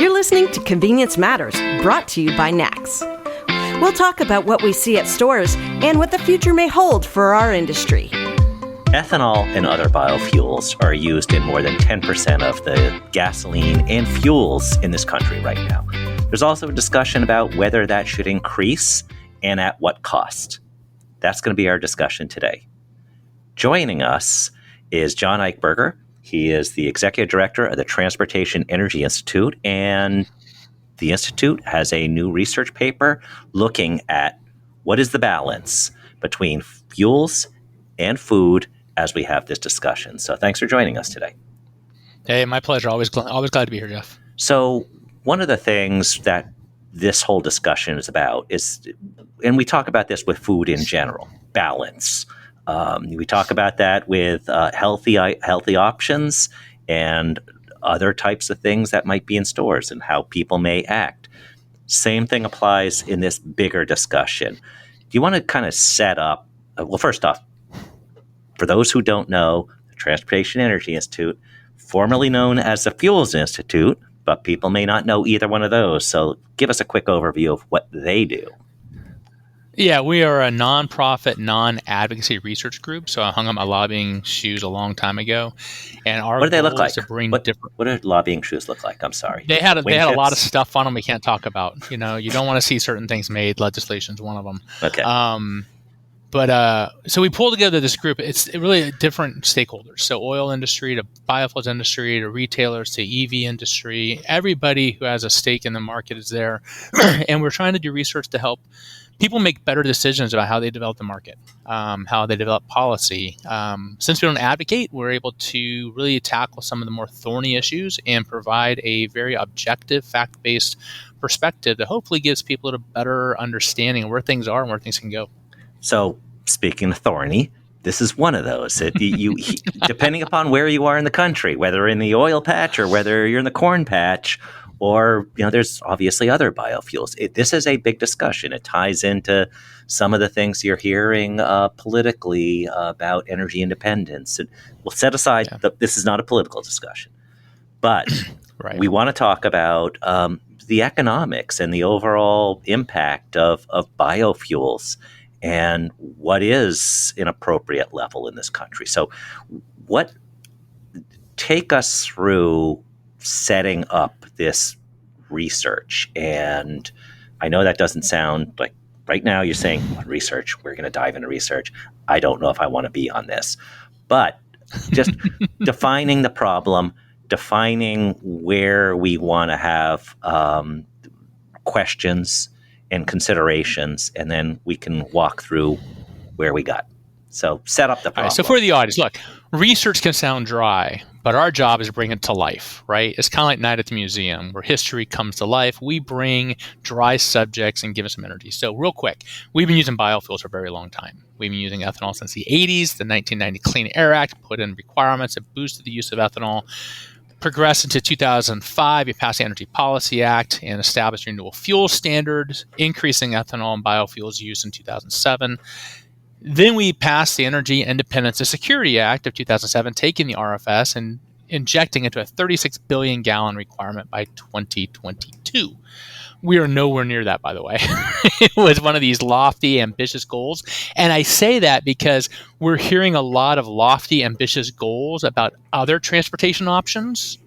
You're listening to Convenience Matters, brought to you by NACS. We'll talk about what we see at stores and what the future may hold for our industry. Ethanol and other biofuels are used in more than 10% of the gasoline and fuels in this country right now. There's also a discussion about whether that should increase and at what cost. That's going to be our discussion today. Joining us is John Eichberger. He is the Executive Director of the Transportation Energy Institute, and the Institute has a new research paper looking at what is the balance between fuels and food as we have this discussion. So thanks for joining us today. Hey, my pleasure. Always glad to be here, Jeff. So one of the things that this whole discussion is about is, and we talk about this with food in general, balance. We talk about that with healthy options and other types of things that might be in stores and how people may act. Same thing applies in this bigger discussion. Do you want to kind of set up, well, first off, for those who don't know, the Transportation Energy Institute, formerly known as the Fuels Institute, but people may not know either one of those. So give us a quick overview of what they do. Yeah, we are a nonprofit, non-advocacy research group. So I hung up my lobbying shoes a long time ago, and our what do they look like? To bring what do lobbying shoes look like? I'm sorry. They had a lot of stuff on them we can't talk about. You know, you don't want to see certain things made. Legislation's one of them. Okay. So we pulled together this group. It's really different stakeholders. So oil industry to biofuels industry to retailers to EV industry. Everybody who has a stake in the market is there, and we're trying to do research to help people make better decisions about how they develop the market, how they develop policy. Since we don't advocate, we're able to really tackle some of the more thorny issues and provide a very objective, fact-based perspective that hopefully gives people a better understanding of where things are and where things can go. So speaking of thorny, this is one of those. Depending upon where you are in the country, whether in the oil patch or whether you're in the corn patch, or there's obviously other biofuels. This is a big discussion. It ties into some of the things you're hearing politically about energy independence. And we'll set aside this is not a political discussion, but right. We want to talk about the economics and the overall impact of biofuels and what is an appropriate level in this country. So take us through setting up this research. And I know that doesn't sound like right now you're saying research, we're going to dive into research. I don't know if I want to be on this, but just defining the problem, defining where we want to have questions and considerations, and then we can walk through where we got. So set up the problem. All right, so for the audience, look, research can sound dry, but our job is to bring it to life, right? It's kind of like Night at the Museum, where history comes to life. We bring dry subjects and give us some energy. So real quick, we've been using biofuels for a very long time. We've been using ethanol since the 80s. The 1990 Clean Air Act put in requirements that boosted the use of ethanol. Progressed into 2005, you passed the Energy Policy Act and established renewable fuel standards, increasing ethanol and biofuels use in 2007. Then we passed the Energy Independence and Security Act of 2007, taking the RFS and injecting it to a 36 billion gallon requirement by 2022. We are nowhere near that, by the way. It was one of these lofty, ambitious goals. And I say that because we're hearing a lot of lofty, ambitious goals about other transportation options.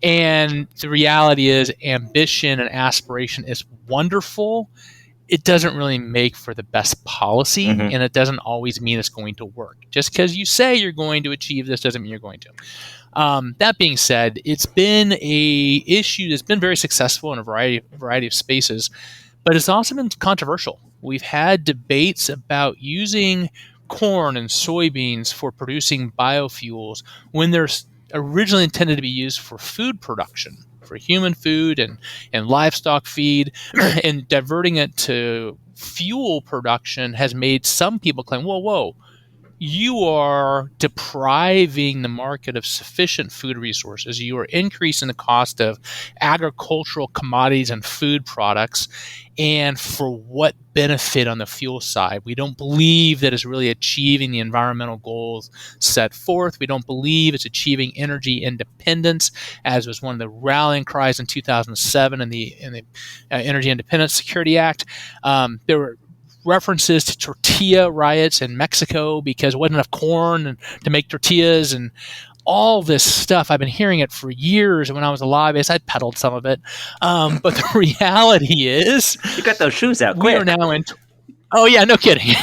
And the reality is ambition and aspiration is wonderful. It doesn't really make for the best policy, and it doesn't always mean it's going to work. Just because you say you're going to achieve this doesn't mean you're going to. That being said, it's been a issue that's been very successful in a variety of spaces, but it's also been controversial. We've had debates about using corn and soybeans for producing biofuels when they're originally intended to be used for food production, for human food and livestock feed, and diverting it to fuel production has made some people claim, whoa, you are depriving the market of sufficient food resources. You are increasing the cost of agricultural commodities and food products. And for what benefit on the fuel side? We don't believe that it's really achieving the environmental goals set forth. We don't believe it's achieving energy independence, as was one of the rallying cries in 2007 in the Energy Independence Security Act. There were references to tortilla riots in Mexico because there wasn't enough corn to make tortillas, and all this stuff. I've been hearing it for years. And when I was a lobbyist, I peddled some of it. But the reality is, You got those shoes out we quick. are now in. Oh yeah, no kidding.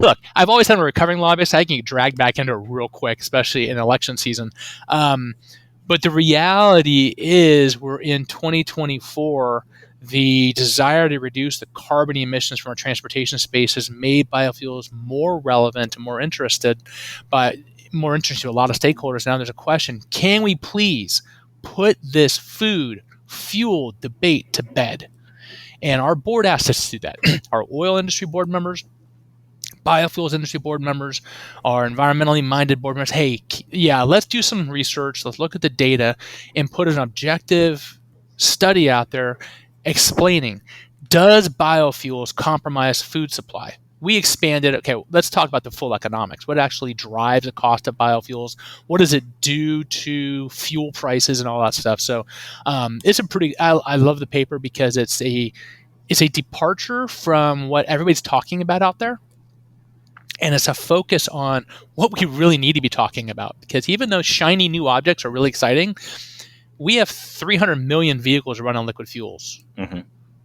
Look, I've always been a recovering lobbyist. I can get dragged back into it real quick, especially in election season. But the reality is, we're in 2024. The desire to reduce the carbon emissions from our transportation space has made biofuels more relevant and more interesting to a lot of stakeholders. Now there's a question: can we please put this food fuel debate to bed? And our board asked us to do that. Our oil industry board members, biofuels industry board members, our environmentally minded board members, hey, yeah, let's do some research. Let's look at the data and put an objective study out there explaining, does biofuels compromise food supply? We expanded, okay, let's talk about the full economics. What actually drives the cost of biofuels? What does it do to fuel prices and all that stuff? So it's I love the paper because it's a departure from what everybody's talking about out there. And it's a focus on what we really need to be talking about. Because even though shiny new objects are really exciting, we have 300 million vehicles run on liquid fuels. Mm-hmm.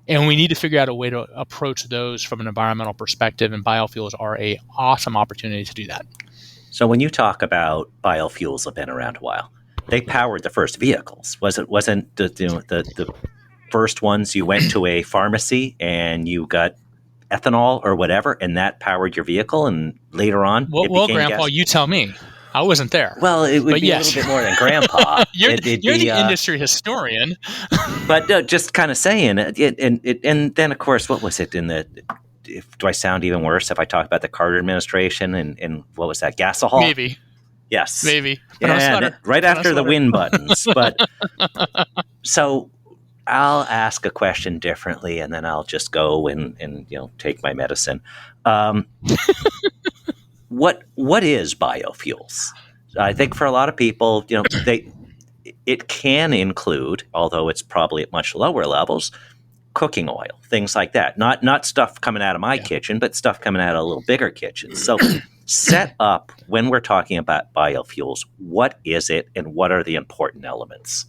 And we need to figure out a way to approach those from an environmental perspective, and biofuels are an awesome opportunity to do that. So when you talk about biofuels have been around a while, they powered the first vehicles. Wasn't the first ones you went to a pharmacy and you got ethanol or whatever, and that powered your vehicle, and later on well Grandpa, you tell me. I wasn't there. Well, it would be a little bit more than Grandpa. You're the industry historian. But just kind of saying, and then, of course, what was it do I sound even worse if I talk about the Carter administration and what was that, gasohol? Maybe. Yes. Maybe. Yeah, right after the win buttons. But so I'll ask a question differently, and then I'll just go and take my medicine. What is biofuels? I think for a lot of people, it can include, although it's probably at much lower levels, cooking oil, things like that. Not stuff coming out of my kitchen, but stuff coming out of a little bigger kitchens. So set up, when we're talking about biofuels, what is it and what are the important elements?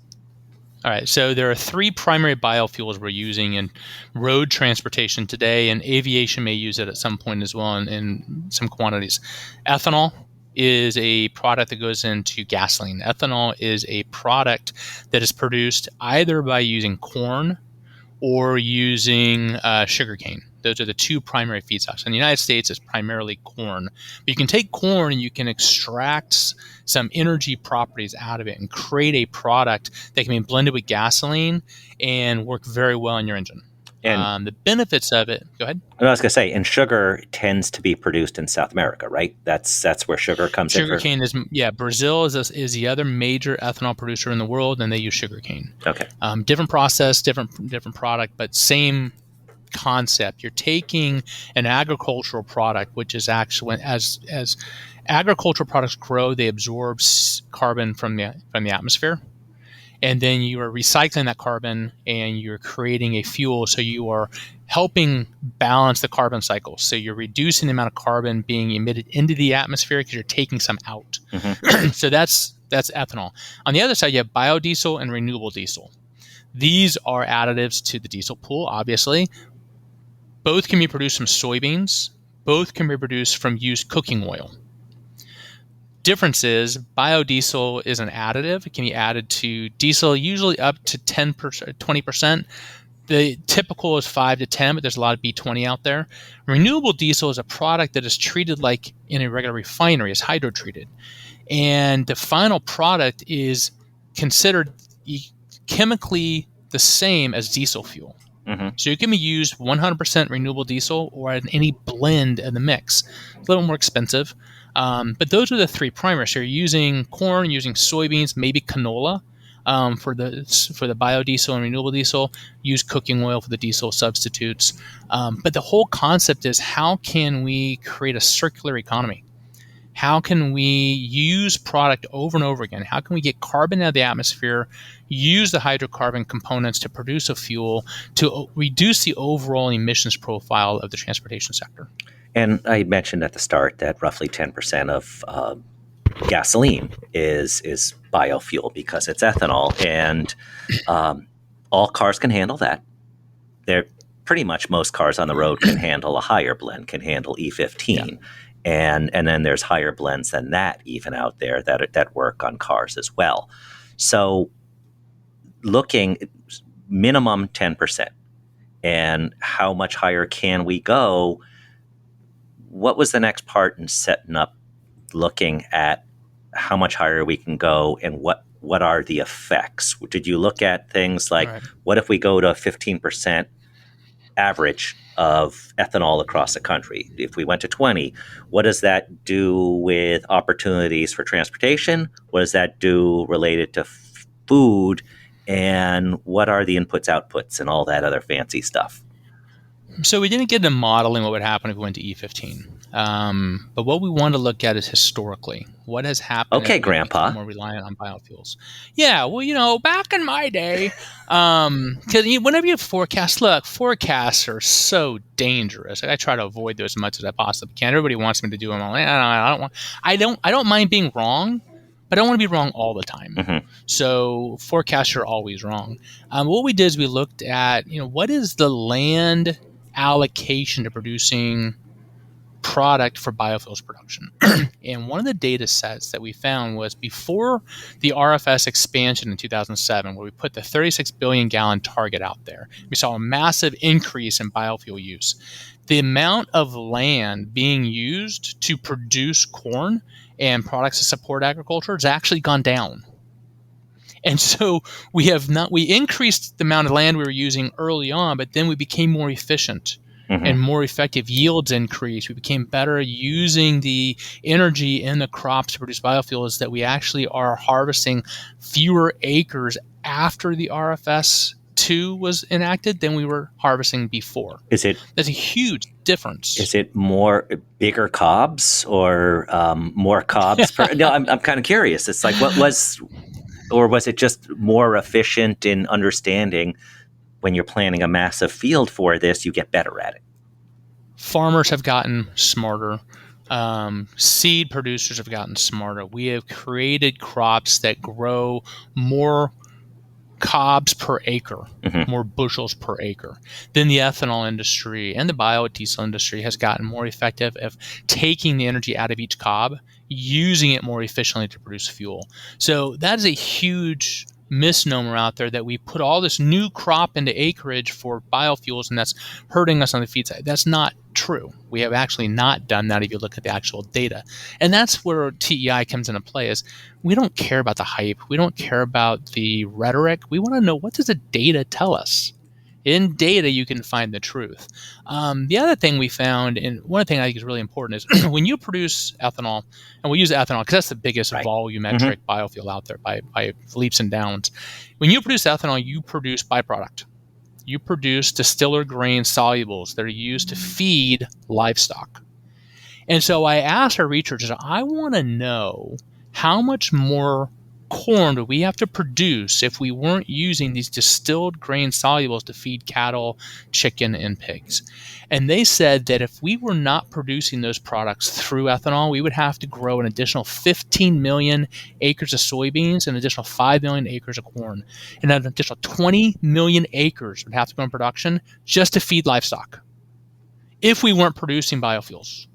All right, so there are three primary biofuels we're using in road transportation today, and aviation may use it at some point as well in some quantities. Ethanol is a product that goes into gasoline. Ethanol is a product that is produced either by using corn or using sugarcane. Those are the two primary feedstocks. In the United States, it's primarily corn. But you can take corn and you can extract some energy properties out of it and create a product that can be blended with gasoline and work very well in your engine. And the benefits of it, go ahead. I was going to say, and sugar tends to be produced in South America, right? That's where sugar comes in. Sugarcane is, Brazil is the other major ethanol producer in the world, and they use sugarcane. Okay. Different process, different product, but same concept. You're taking an agricultural product, which is actually, as agricultural products grow, they absorb carbon from the atmosphere. And then you are recycling that carbon and you're creating a fuel. So you are helping balance the carbon cycle. So you're reducing the amount of carbon being emitted into the atmosphere because you're taking some out. Mm-hmm. So that's ethanol. On the other side, you have biodiesel and renewable diesel. These are additives to the diesel pool, obviously. Both can be produced from soybeans. Both can be produced from used cooking oil. Difference is biodiesel is an additive. It can be added to diesel, usually up to 10%, 20%. The typical is 5 to 10, but there's a lot of B20 out there. Renewable diesel is a product that is treated like in a regular refinery. It's hydrotreated. And the final product is considered chemically the same as diesel fuel. Mm-hmm. So it can be used 100% renewable diesel or in any blend in the mix. It's a little more expensive. But those are the three primary. So you're using corn, using soybeans, maybe canola for the biodiesel and renewable diesel. Use cooking oil for the diesel substitutes. But the whole concept is, how can we create a circular economy? How can we use product over and over again? How can we get carbon out of the atmosphere, use the hydrocarbon components to produce a fuel to reduce the overall emissions profile of the transportation sector? And I mentioned at the start that roughly 10% of gasoline is biofuel because it's ethanol, and all cars can handle that. They're pretty much most cars on the road can handle a higher blend, can handle E15. Yeah. And then there's higher blends than that even out there that work on cars as well. So looking minimum 10%, and how much higher can we go? What was the next part in setting up, looking at how much higher we can go, and what are the effects? Did you look at things like, what if we go to 15% average of ethanol across the country? If we went to 20, what does that do with opportunities for transportation? What does that do related to food? And what are the inputs, outputs, and all that other fancy stuff? So we didn't get into modeling what would happen if we went to E15. But what we want to look at is historically, what has happened. Okay, Grandpa. More reliant on biofuels. Yeah, well, back in my day, because whenever you forecasts are so dangerous. I try to avoid those as much as I possibly can. Everybody wants me to do them all. I don't mind being wrong, but I don't want to be wrong all the time. Mm-hmm. So forecasts are always wrong. What we did is we looked at, what is the land allocation to producing product for biofuels production. And one of the data sets that we found was before the RFS expansion in 2007, where we put the 36 billion gallon target out there, we saw a massive increase in biofuel use. The amount of land being used to produce corn and products to support agriculture has actually gone down. And so we increased the amount of land we were using early on, but then we became more efficient. Mm-hmm. And more effective. Yields increased. We became better using the energy in the crops to produce biofuels, that we actually are harvesting fewer acres after the RFS 2 was enacted than we were harvesting before. That's a huge difference. Is it bigger cobs or more cobs? No, I'm kind of curious. It's like, was it just more efficient in understanding? When you're planning a massive field for this, you get better at it. Farmers have gotten smarter. Seed producers have gotten smarter. We have created crops that grow more cobs per acre, mm-hmm. more bushels per acre. Then the ethanol industry and the biodiesel industry has gotten more effective at taking the energy out of each cob, using it more efficiently to produce fuel. So that is a huge misnomer out there, that we put all this new crop into acreage for biofuels and that's hurting us on the feed side. That's not true. We have actually not done that if you look at the actual data. And that's where TEI comes into play, is we don't care about the hype. We don't care about the rhetoric. We want to know, what does the data tell us? In data, you can find the truth. The other thing we found, and one thing I think is really important, is when you produce ethanol, and we'll use ethanol because that's the biggest volumetric mm-hmm. biofuel out there by leaps and bounds. When you produce ethanol, you produce byproduct. You produce distiller grain solubles that are used to feed livestock. And so I asked our researchers, I want to know how much more corn do we have to produce if we weren't using these distilled grain solubles to feed cattle, chicken, and pigs. And they said that if we were not producing those products through ethanol, we would have to grow an additional 15 million acres of soybeans, an additional 5 million acres of corn, and an additional 20 million acres would have to go in production just to feed livestock if we weren't producing biofuels.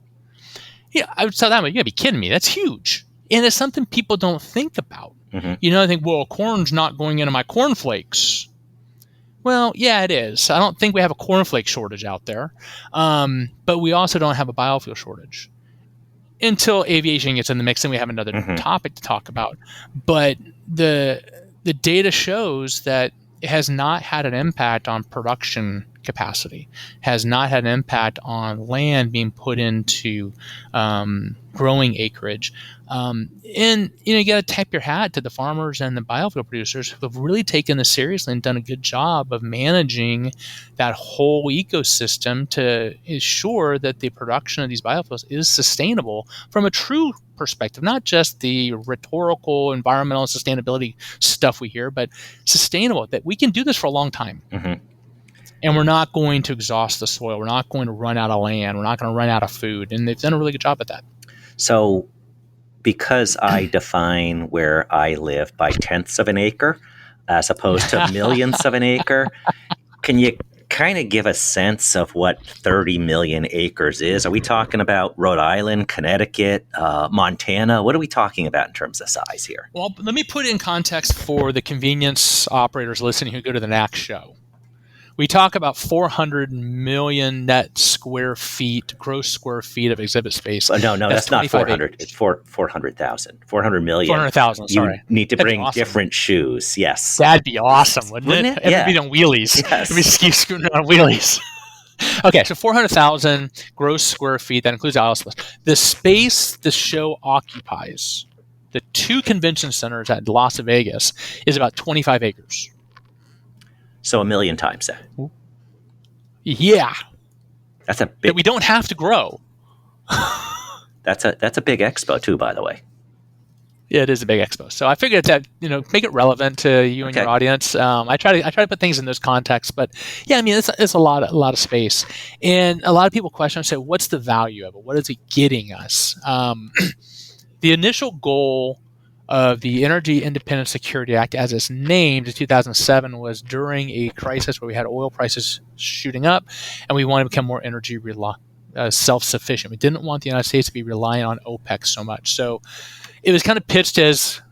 Yeah, I would tell them, you're going to be kidding me. That's huge. And it's something people don't think about. Mm-hmm. I think, well, corn's not going into my cornflakes. Well, yeah, it is. I don't think we have a cornflake shortage out there. But we also don't have a biofuel shortage. Until aviation gets in the mix, and we have another mm-hmm. topic to talk about. But the data shows that it has not had an impact on production capacity, has not had an impact on land being put into growing acreage. And you got to tip your hat to the farmers and the biofuel producers who have really taken this seriously and done a good job of managing that whole ecosystem to ensure that the production of these biofuels is sustainable from a true perspective, not just the rhetorical environmental and sustainability stuff we hear, but sustainable, that we can do this for a long time. Mm-hmm. And we're not going to exhaust the soil. We're not going to run out of land. We're not going to run out of food. And they've done a really good job at that. So because I define where I live by tenths of an acre as opposed to millionths of an acre, can you kind of give a sense of what 30 million acres is? Are we talking about Rhode Island, Connecticut, Montana? What are we talking about in terms of size here? Well, let me put it in context for the convenience operators listening who go to the NACS show. We talk about 400 million net gross square feet of exhibit space. No, that's not 400. Acres. It's 400,000. 400 million. 400,000, sorry. You need to bring awesome. Different shoes, yes. That'd be awesome, wouldn't it? Everybody on wheelies. Yes. Everybody scooting on wheelies. Okay, so 400,000 gross square feet. That includes Alice. The space the show occupies, the two convention centers at Las Vegas, is about 25 acres. So 1 million times that. Yeah. That's a big. That we don't have to grow. That's a big expo too, by the way. Yeah, it is a big expo. So I figured that make it relevant to you and your audience. I try to put things in those contexts, but yeah, I mean it's a lot of space, and a lot of people question and say, what's the value of it? What is it getting us? The initial goal of the Energy Independence Security Act, as it's named in 2007, was during a crisis where we had oil prices shooting up, and we wanted to become more energy self-sufficient. We didn't want the United States to be reliant on OPEC so much. So it was kind of pitched as,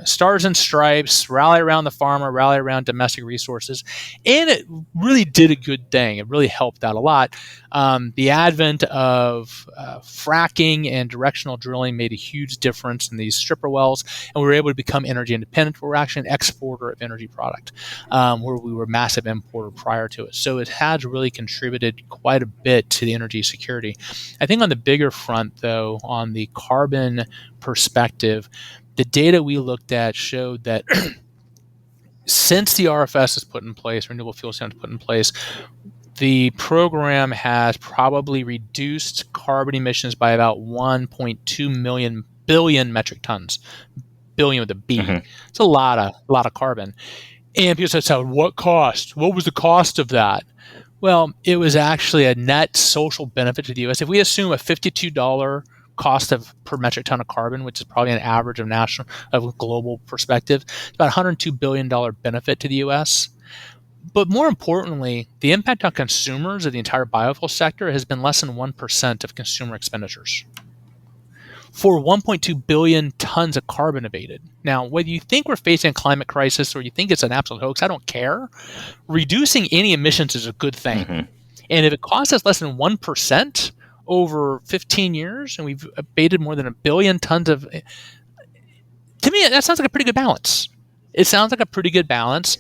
stars and stripes, rally around the farmer, rally around domestic resources. And it really did a good thing. It really helped out a lot. The advent of fracking and directional drilling made a huge difference in these stripper wells, and we were able to become energy independent. We're actually an exporter of energy product, where we were a massive importer prior to it. So it has really contributed quite a bit to the energy security. I think on the bigger front, though, on the carbon perspective, the data we looked at showed that since the RFS is put in place, Renewable Fuel Standard put in place, the program has probably reduced carbon emissions by about 1.2 billion metric tons. Billion with a B. Mm-hmm. It's a lot of carbon. And people said, so what cost? What was the cost of that? Well, it was actually a net social benefit to the U.S. If we assume a $52 cost per metric ton of carbon, which is probably an average of a global perspective, it's about $102 billion benefit to the U.S. But more importantly, the impact on consumers of the entire biofuel sector has been less than 1% of consumer expenditures for 1.2 billion tons of carbon abated. Now, whether you think we're facing a climate crisis or you think it's an absolute hoax, I don't care. Reducing any emissions is a good thing. Mm-hmm. And if it costs us less than 1%, over 15 years, and we've abated more than 1 billion tons of... To me, that sounds like a pretty good balance. It sounds like a pretty good balance.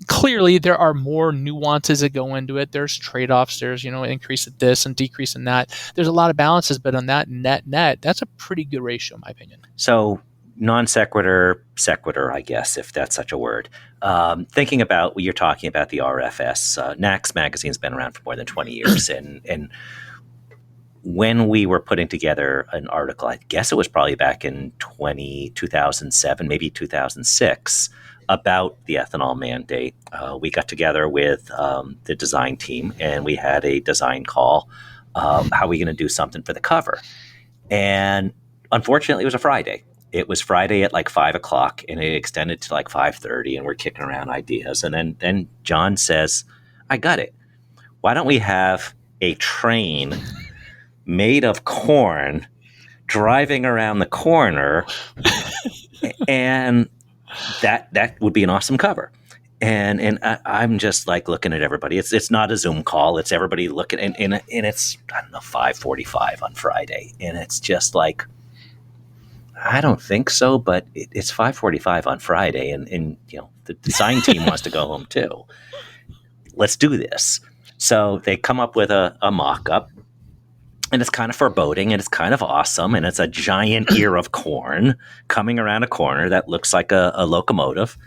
Clearly, there are more nuances that go into it. There's trade-offs. There's, increase of this and decrease in that. There's a lot of balances, but on that net, that's a pretty good ratio, in my opinion. So, non sequitur, I guess, if that's such a word. Thinking about what you're talking about, the RFS, NACS magazine's been around for more than 20 years, and when we were putting together an article, I guess it was probably back in 2007, maybe 2006, about the ethanol mandate, we got together with the design team and we had a design call. How are we going to do something for the cover? And unfortunately, it was a Friday. It was Friday at like 5 o'clock and it extended to like 5:30 and we're kicking around ideas. And then John says, I got it. Why don't we have a train made of corn driving around the corner, and that would be an awesome cover. And I'm just like looking at everybody. It's not a Zoom call. It's everybody looking, and it's, I don't know, 5:45 on Friday, and it's just like, I don't think so, but it's 5:45 on Friday, and the design team wants to go home too. let's do this. So they come up with a mock-up, and it's kind of foreboding, and it's kind of awesome, and it's a giant ear of corn coming around a corner that looks like a locomotive.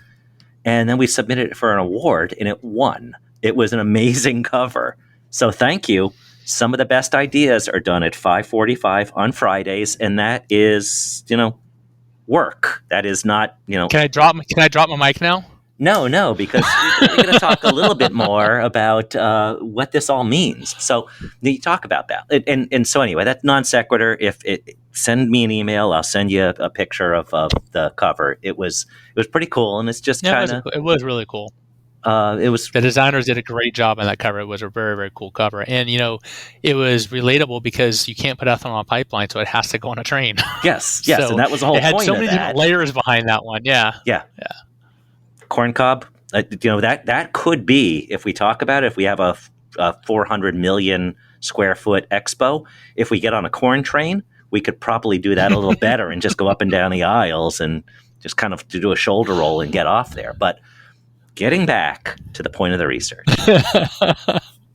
And then we submitted it for an award, and it won. It was an amazing cover. So thank you. Some of the best ideas are done at 5:45 on Fridays, and that is, work. That is not, Can I drop my mic now? No, because we're going to talk a little bit more about what this all means. So you talk about that, and so anyway, that's non sequitur. Send me an email, I'll send you a picture of the cover. It was pretty cool, and it's just kind of it was really cool. It was The designers did a great job on that cover. It was a very, very cool cover, and it was relatable because you can't put ethanol on a pipeline, so it has to go on a train. Yes, So and that was the whole it had point so of many that. different layers behind that one. Yeah. Corn cob. That could be, if we talk about it, if we have a 400 million square foot expo, if we get on a corn train, we could probably do that a little better and just go up and down the aisles and just kind of do a shoulder roll and get off there. But getting back to the point of the research.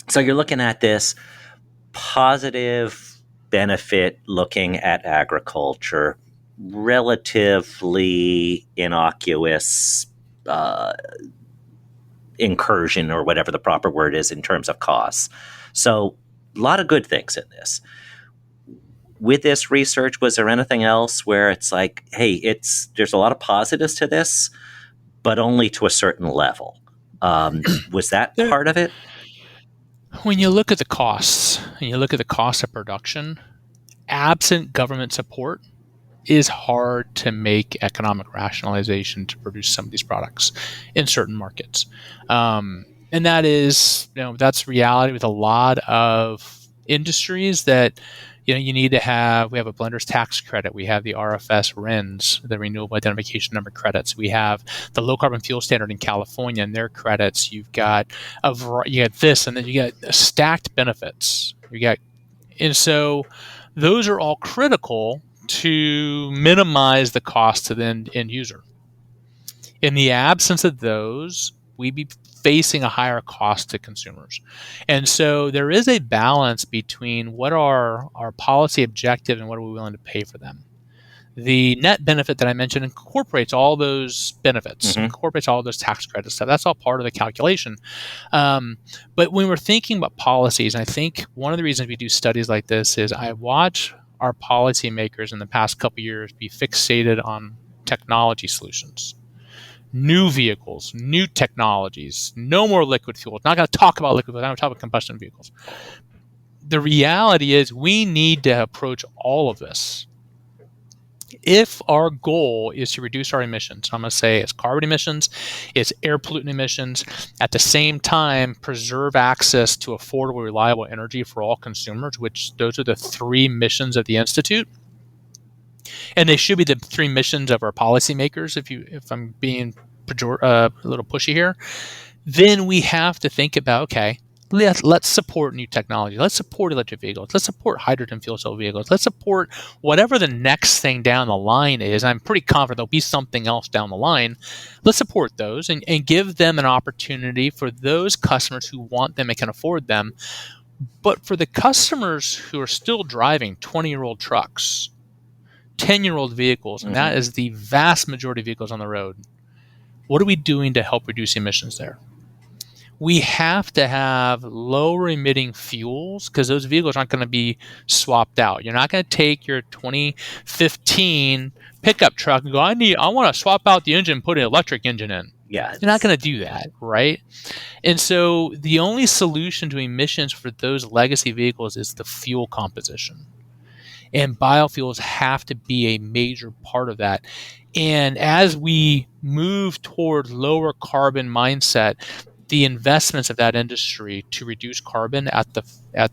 So you're looking at this positive benefit looking at agriculture, relatively innocuous incursion, or whatever the proper word is in terms of costs. So a lot of good things in this. With this research, was there anything else where it's like, hey, there's a lot of positives to this, but only to a certain level? Was that part of it? When you look at the costs, and you look at the cost of production, absent government support, is hard to make economic rationalization to produce some of these products in certain markets. And that is, that's reality with a lot of industries that, you need to have. We have a blender's tax credit. We have the RFS RINs, the Renewable Identification Number credits. We have the low carbon fuel standard in California and their credits. You've got you got this, and then you get stacked benefits. And so those are all critical to minimize the cost to the end user. In the absence of those, we'd be facing a higher cost to consumers. And so there is a balance between what are our policy objectives and what are we willing to pay for them. The net benefit that I mentioned incorporates all those benefits, incorporates all those tax credits stuff. That's all part of the calculation. But when we're thinking about policies, and I think one of the reasons we do studies like this is I watch our policymakers in the past couple of years be fixated on technology solutions, new vehicles, new technologies, no more liquid fuels. Not going to talk about liquid fuels. I'm going to talk about combustion vehicles. The reality is we need to approach all of this. If our goal is to reduce our emissions, I'm going to say it's carbon emissions, it's air pollutant emissions, at the same time preserve access to affordable, reliable energy for all consumers, which those are the three missions of the Institute. And they should be the three missions of our policymakers, if I'm being a little pushy here. Then we have to think about, okay, let's support new technology. Let's support electric vehicles. Let's support hydrogen fuel cell vehicles. Let's support whatever the next thing down the line is. I'm pretty confident there'll be something else down the line. Let's support those and give them an opportunity for those customers who want them and can afford them. But for the customers who are still driving 20-year-old trucks, 10-year-old vehicles, and that is the vast majority of vehicles on the road, what are we doing to help reduce emissions there? We have to have lower emitting fuels because those vehicles aren't going to be swapped out. You're not going to take your 2015 pickup truck and go, I want to swap out the engine and put an electric engine in. Yeah. You're not going to do that, right? And so the only solution to emissions for those legacy vehicles is the fuel composition. And biofuels have to be a major part of that. And as we move toward lower carbon mindset, the investments of that industry to reduce carbon at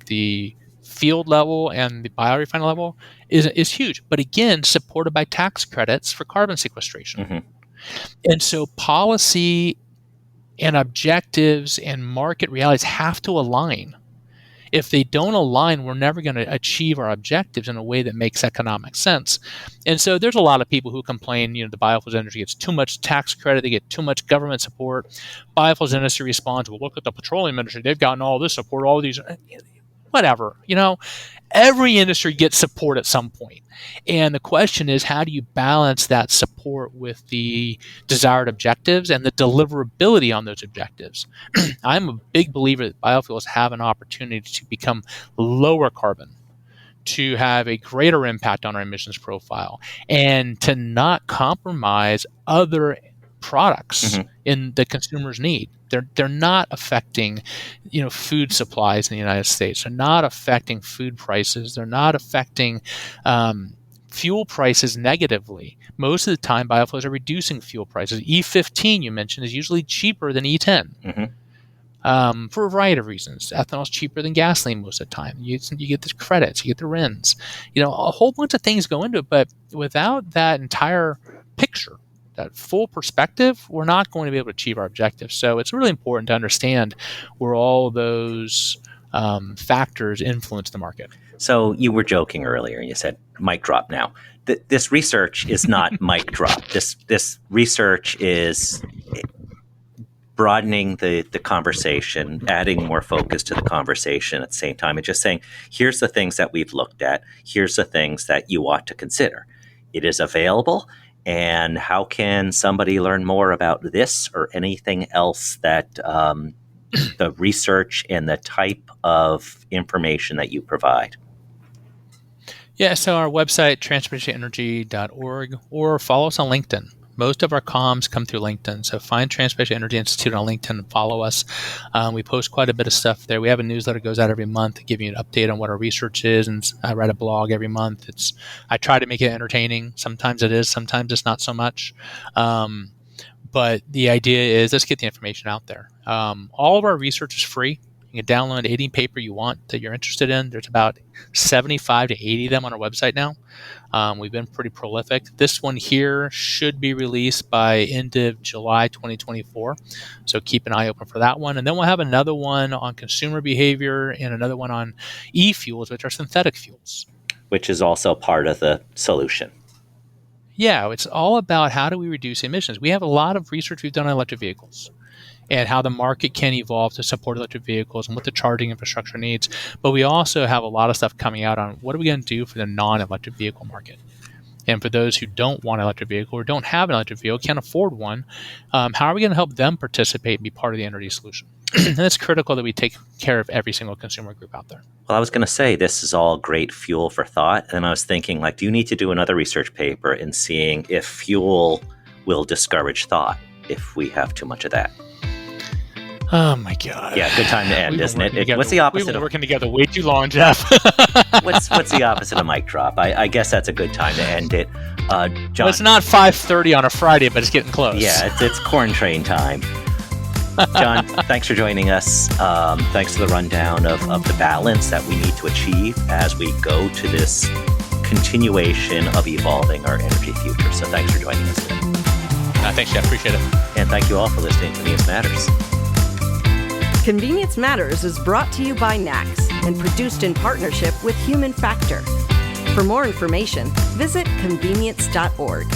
the field level and the biorefinery level is huge. But again, supported by tax credits for carbon sequestration. And so policy and objectives and market realities have to align. If they don't align, we're never going to achieve our objectives in a way that makes economic sense. And so there's a lot of people who complain, the biofuels industry gets too much tax credit, they get too much government support. Biofuels industry responds, well, look at the petroleum industry. They've gotten all this support, all these, whatever. Every industry gets support at some point. And the question is, how do you balance that support with the desired objectives and the deliverability on those objectives? I'm a big believer that biofuels have an opportunity to become lower carbon, to have a greater impact on our emissions profile, and to not compromise other products in the consumers need. They're not affecting, food supplies in the United States. They're not affecting food prices. They're not affecting fuel prices negatively. Most of the time, biofuels are reducing fuel prices. E15, you mentioned, is usually cheaper than E10 for a variety of reasons. Ethanol is cheaper than gasoline most of the time. You get the credits, you get the RINs. A whole bunch of things go into it, but without that entire picture, that full perspective, we're not going to be able to achieve our objectives. So it's really important to understand where all those factors influence the market. So you were joking earlier, and you said mic drop now. This research is not mic drop. This research is broadening the conversation, adding more focus to the conversation at the same time, and just saying, here's the things that we've looked at. Here's the things that you ought to consider. It is available. And how can somebody learn more about this or anything else that the research and the type of information that you provide? Yeah, so our website, transportationenergy.org, or follow us on LinkedIn. Most of our comms come through LinkedIn, so find Transportation Energy Institute on LinkedIn and follow us. We post quite a bit of stuff there. We have a newsletter that goes out every month to give you an update on what our research is, and I write a blog every month. I try to make it entertaining. Sometimes it is, sometimes it's not so much. But the idea is, let's get the information out there. All of our research is free. You can download any paper you want that you're interested in. There's about 75 to 80 of them on our website now. We've been pretty prolific. This one here should be released by end of July 2024. So keep an eye open for that one. And then we'll have another one on consumer behavior and another one on e-fuels, which are synthetic fuels. Which is also part of the solution. Yeah, it's all about how do we reduce emissions. We have a lot of research we've done on electric vehicles and how the market can evolve to support electric vehicles and what the charging infrastructure needs. But we also have a lot of stuff coming out on what are we going to do for the non-electric vehicle market. And for those who don't want an electric vehicle or don't have an electric vehicle, can't afford one, how are we going to help them participate and be part of the energy solution? And it's critical that we take care of every single consumer group out there. Well, I was going to say, this is all great fuel for thought. And I was thinking, do you need to do another research paper in seeing if fuel will discourage thought if we have too much of that? Oh my God! Yeah, good time to end, isn't it? What's the opposite? We've been working together way too long, Jeff. What's the opposite of mic drop? I guess that's a good time to end it. John, well, it's not 5:30 on a Friday, but it's getting close. Yeah, it's corn train time. John, thanks for joining us. Thanks for the rundown of the balance that we need to achieve as we go to this continuation of evolving our energy future. So thanks for joining us today. Thanks, Jeff. Appreciate it. And thank you all for listening to Convenience Matters. Convenience Matters is brought to you by NACS and produced in partnership with Human Factor. For more information, visit convenience.org.